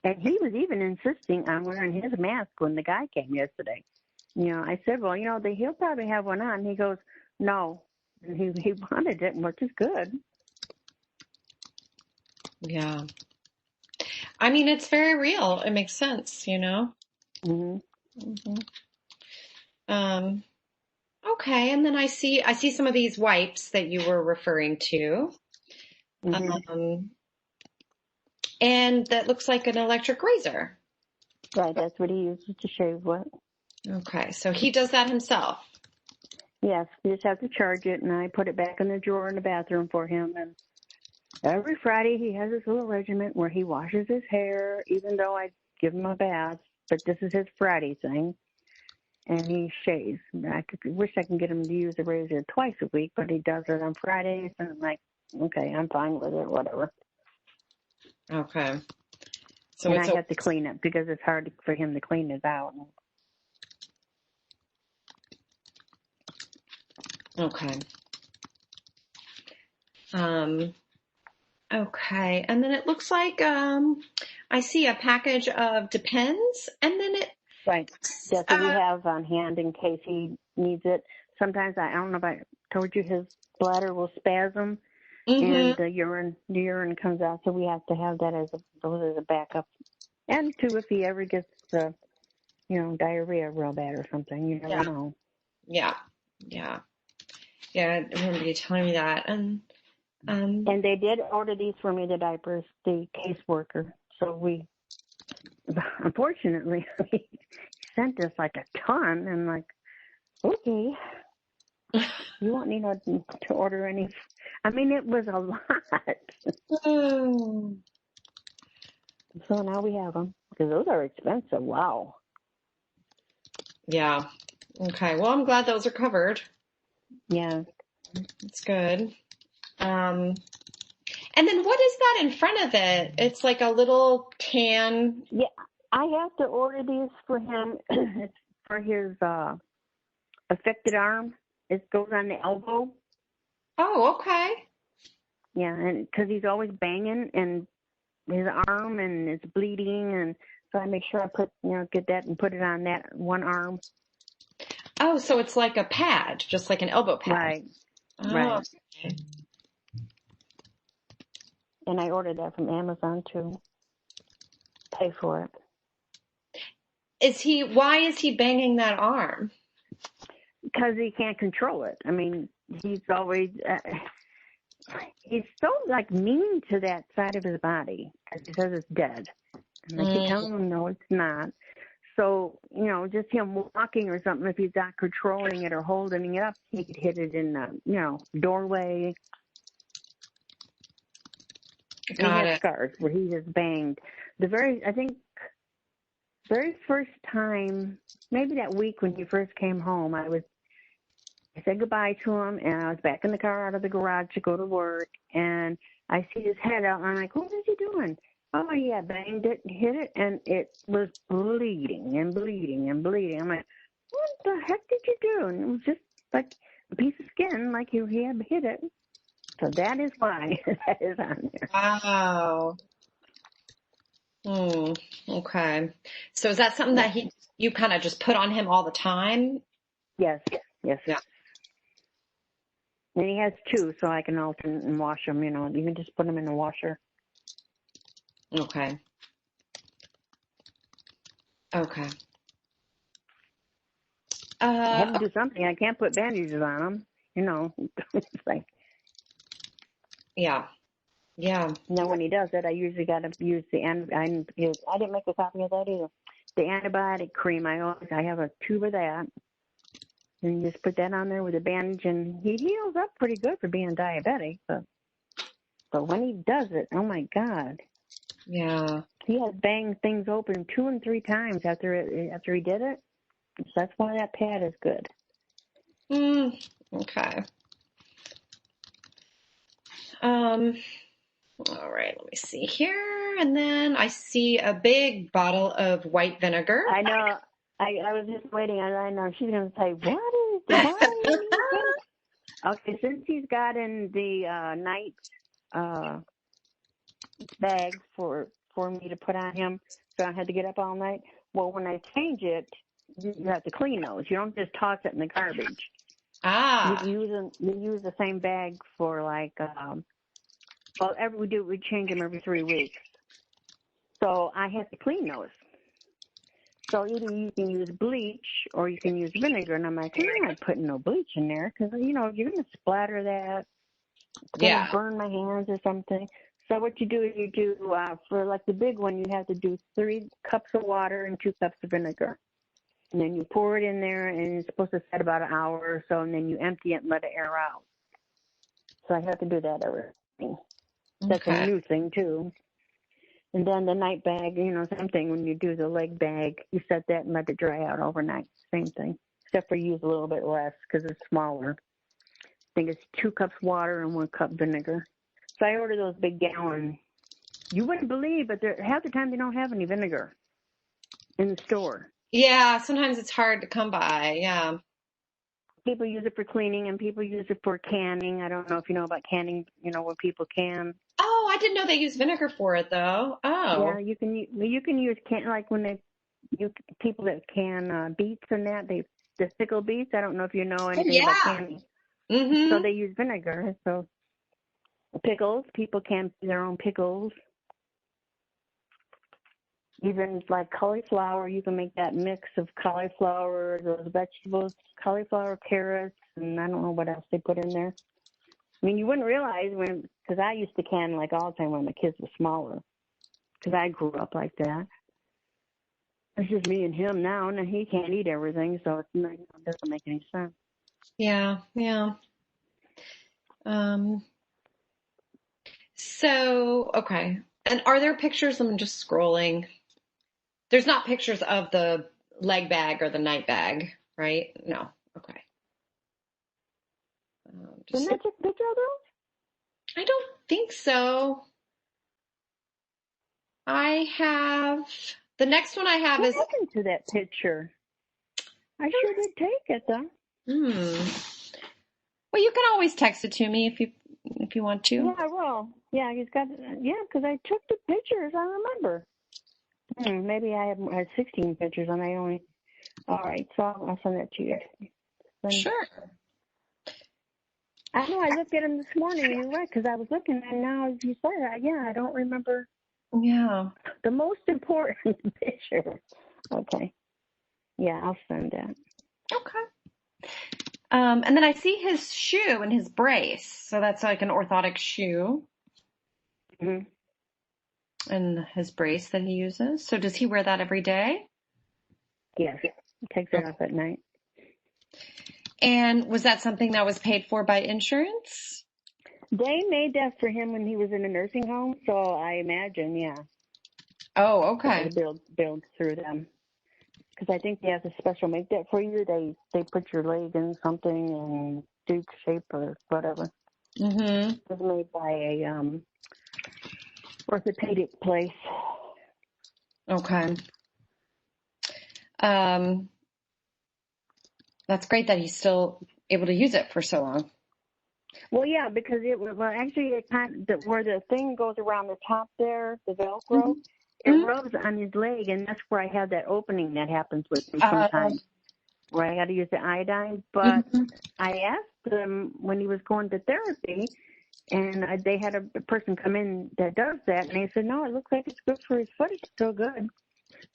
And he was even insisting on wearing his mask when the guy came yesterday. I said, well, he'll probably have one on. He goes, no. And he wanted it, which is good. Yeah. I mean, it's very real. It makes sense, Mm-hmm. Okay. And then I see some of these wipes that you were referring to. Mm-hmm. And that looks like an electric razor. Right, that's what he uses to shave with. Okay. So he does that himself. Yes, you just have to charge it, and I put it back in the drawer in the bathroom for him. And every Friday he has this little regiment where he washes his hair, even though I give him a bath. But this is his Friday thing, and he shaves. I wish I can get him to use the razor twice a week, but he does it on Fridays, and I'm like, okay, I'm fine with it, whatever. Okay. So and I have to clean it because it's hard for him to clean it out. Okay. Okay. And then it looks like I see a package of Depends, and then it. Right. That's what we have on hand in case he needs it. Sometimes I don't know if I told you his bladder will spasm and the urine comes out, so we have to have that as a backup. And too, if he ever gets diarrhea real bad or something, you never know. Yeah. I remember you telling me that. And they did order these for me, the diapers, the caseworker. So we, unfortunately, he sent us like a ton, and like, okay, you won't need to order any. I mean, it was a lot. So now we have them because those are expensive. Wow. Yeah. Okay. Well, I'm glad those are covered. Yeah. That's good. And then what is that in front of it? It's like a little tan. Yeah, I have to order these for him. It's for his affected arm. It goes on the elbow. Oh, okay. Yeah, and because he's always banging and his arm and it's bleeding, and so I make sure I get that and put it on that one arm. Oh, so it's like a pad, just like an elbow pad. Right. Oh. Right. And I ordered that from Amazon to pay for it. Why is he banging that arm? Because he can't control it. I mean, he's always, he's so mean to that side of his body because he says it's dead. And I keep telling him, no, it's not. So, just him walking or something, if he's not controlling it or holding it up, he could hit it in the, doorway. Got he it. has scars where he just banged. I think, very first time, maybe that week when he first came home, I said goodbye to him, and I was back in the car out of the garage to go to work, and I see his head out, and I'm like, what is he doing? Oh, yeah, banged it, hit it, and it was bleeding and bleeding and bleeding. I'm like, what the heck did you do? And it was just like a piece of skin, like he had hit it. So that is why that is on there. Wow. Okay. So is that something that you kind of just put on him all the time? Yes. Yeah. And he has two, so I can alternate and wash them. You can just put them in the washer. Okay. I have to do something. I can't put bandages on them. It's like. Yeah. And then when he does it, I usually got to use I didn't make a copy of that either. The antibiotic cream. I have a tube of that. And you just put that on there with a bandage, and he heals up pretty good for being diabetic. But when he does it, oh my God. Yeah. He had banged things open 2 and 3 times after he did it. So that's why that pad is good. Okay. All right, let me see here. And then I see a big bottle of white vinegar. I know. I was just waiting. I know she's going to say, why? Okay, since he's got in the night bag for for me to put on him, so I had to get up all night. Well, when I change it, you have to clean those. You don't just toss it in the garbage. Ah. You use the same bag for like, we change them every 3 weeks. So I have to clean those. So either you can use bleach or you can use vinegar. And I'm like, I'm not putting no bleach in there because, you're going to splatter that. It's going to burn my hands or something. So what you do is for like the big one, you have to do 3 cups of water and 2 cups of vinegar. And then you pour it in there, and it's supposed to set about an hour or so, and then you empty it and let it air out. So I have to do that every day. That's a new thing, too. And then the night bag, same thing. When you do the leg bag, you set that and let it dry out overnight. Same thing, except for use a little bit less because it's smaller. I think it's 2 cups water and 1 cup vinegar. So I order those big gallon. You wouldn't believe, but half the time they don't have any vinegar in the store. Yeah, sometimes it's hard to come by. Yeah. People use it for cleaning and people use it for canning. I don't know if you know about canning, when people can. Oh, I didn't know they use vinegar for it though. Oh. Yeah, you can use like when people that can beets and that, the pickle beets. I don't know if you know anything about canning. Mm-hmm. So they use vinegar. So pickles, people can do their own pickles. Even like cauliflower, you can make that mix of cauliflower, those vegetables, cauliflower, carrots, and I don't know what else they put in there. I mean, you wouldn't realize because I used to can like all the time when my kids were smaller, because I grew up like that. It's just me and him now, and he can't eat everything, so it doesn't make any sense. Yeah, yeah. So, okay. And are there pictures? I'm just scrolling. There's not pictures of the leg bag or the night bag, right? No. Okay. Didn't I take a picture of those? I don't think so. The next one I have What is. happened to that picture? I sure did take it, though. Well, you can always text it to me if you want to. Yeah, I will. Yeah, because I took the pictures. I remember. Maybe I had 16 pictures, and I only. All right, so I'll send that to you. Sure. I know. I looked at them this morning, and you're right, because I was looking, and now as you say that, I don't remember. Yeah. The most important picture. Okay. Yeah, I'll send that. Okay. And then I see his shoe and his brace. So that's like an orthotic shoe. Mm-hmm. And his brace that he uses. So does he wear that every day? Yes. He takes it off at night. And was that something that was paid for by insurance? They made that for him when he was in a nursing home, so I imagine, yeah. Oh, okay. They build through them. Because I think they have to special make that for you. They put your leg in something and Duke shape or whatever. Mm-hmm. It was made by a orthopedic place. Okay. That's great that he's still able to use it for so long. Well, yeah, because actually it where the thing goes around the top there, the Velcro, it rubs on his leg, and that's where I have that opening that happens with him sometimes, where I got to use the iodine. But I asked him when he was going to therapy, and they had a person come in that does that, and they said, no, it looks like it's good for his foot. It's still good.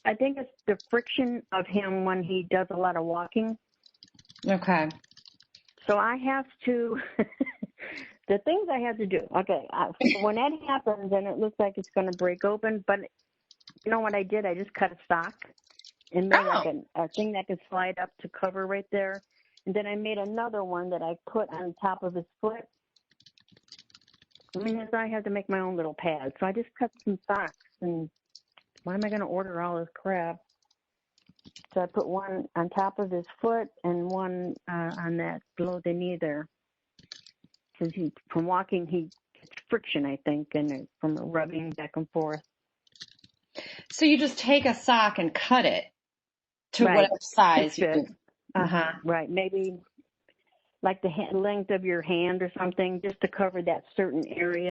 I think it's the friction of him when he does a lot of walking. Okay. So I have to, the things I have to do. Okay, when that happens and it looks like it's going to break open, but you know what I did? I just cut a sock and made like a thing that can slide up to cover right there. And then I made another one that I put on top of his foot. I mean, I have to make my own little pad. So I just cut some socks, and why am I going to order all this crap? So I put one on top of his foot and one on that below the knee there. Because from walking, he gets friction, I think, and from rubbing back and forth. So you just take a sock and cut it to whatever size you need. Right. Maybe like the length of your hand or something, just to cover that certain area.